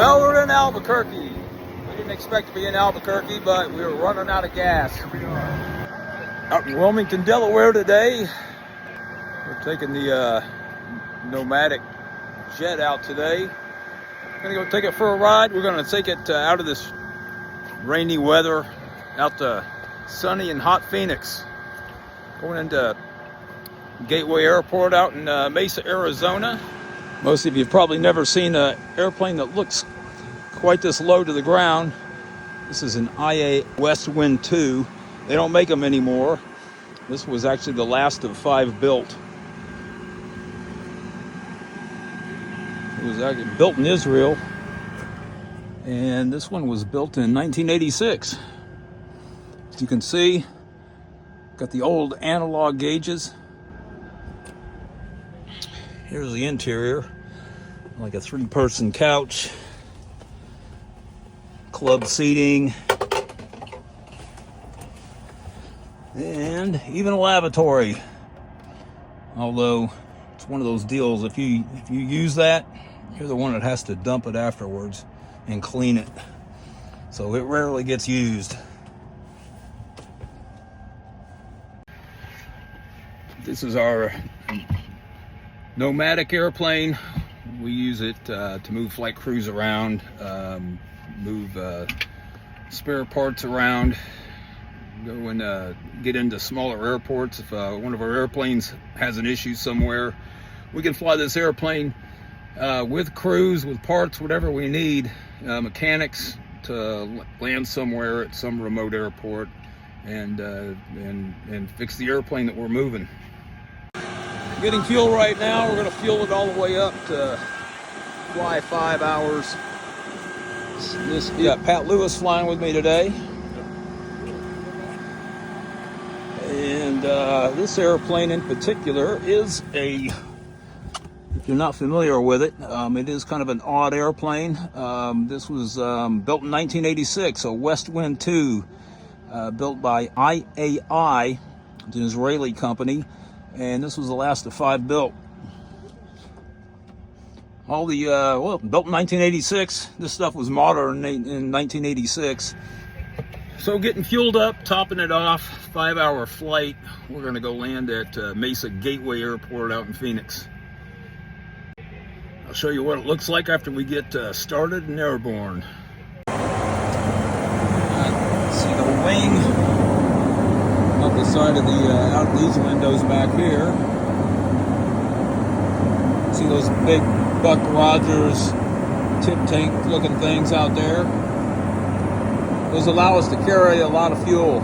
Well, we're in Albuquerque. We didn't expect to be in Albuquerque, but we were running out of gas. Here we are. Out in Wilmington, Delaware today. We're taking the Nomadic jet out today. We're gonna go take it for a ride. We're gonna take it out of this rainy weather, out to sunny and hot Phoenix. Going into Gateway Airport out in Mesa, Arizona. Most of you have probably never seen an airplane that looks quite this low to the ground. This is an IAI Westwind 2. They don't make them anymore. This was actually the last of 5 built. It was actually built in Israel, and this one was built in 1986. As you can see, got the old analog gauges. Here's the interior, like a 3-person couch, club seating, and even a lavatory. Although it's one of those deals, if you use that, you're the one that has to dump it afterwards and clean it. So it rarely gets used. This is our Nomadic airplane. We use it to move flight crews around, move spare parts around, go and get into smaller airports. If one of our airplanes has an issue somewhere, we can fly this airplane with crews, with parts, whatever we need, mechanics, to land somewhere at some remote airport and fix the airplane that we're moving. Getting fuel right now. We're going to fuel it all the way up to fly 5 hours. Pat Lewis flying with me today. And this airplane in particular is if you're not familiar with it, it is kind of an odd airplane. This was built in 1986, a Westwind 2, built by IAI, it's an Israeli company. And this was the last of 5 built. All the, built in 1986. This stuff was modern in 1986. So getting fueled up, topping it off, 5-hour flight. We're gonna go land at Mesa Gateway Airport out in Phoenix. I'll show you what it looks like after we get started and airborne. See the wing up the side of the out these windows back here. See those big Buck Rogers tip tank looking things out there? Those allow us to carry a lot of fuel.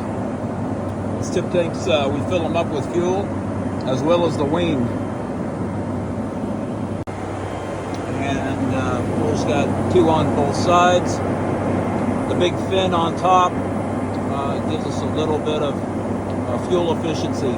These tip tanks, we fill them up with fuel, as well as the wing. And of course got 2 on both sides. The big fin on top gives us a little bit of fuel efficiency.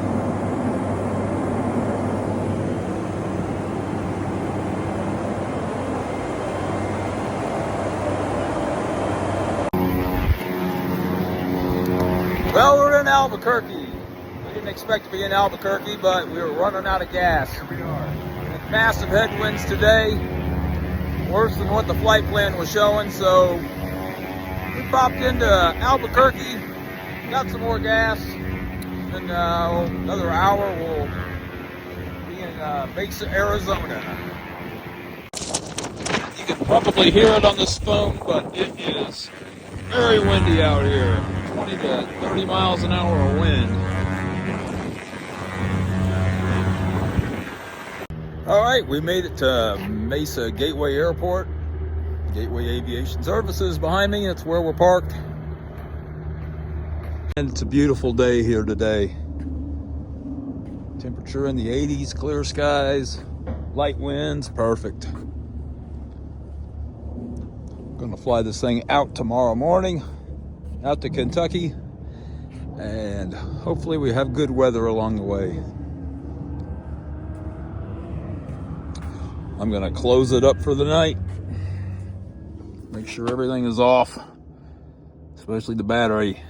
Well, we're in Albuquerque. We didn't expect to be in Albuquerque, but we were running out of gas. Here we are. Massive headwinds today, worse than what the flight plan was showing, so we popped into Albuquerque, got some more gas. In another hour, we'll be in Mesa, Arizona. You can probably hear it on this phone, but it is very windy out here. 20 to 30 miles an hour of wind. All right, we made it to Mesa Gateway Airport. Gateway Aviation Services behind me. That's where we're parked. And it's a beautiful day here today. Temperature in the 80s, clear skies, light winds, perfect. Gonna fly this thing out tomorrow morning, out to Kentucky, and hopefully we have good weather along the way. I'm gonna close it up for the night. Make sure everything is off, especially the battery.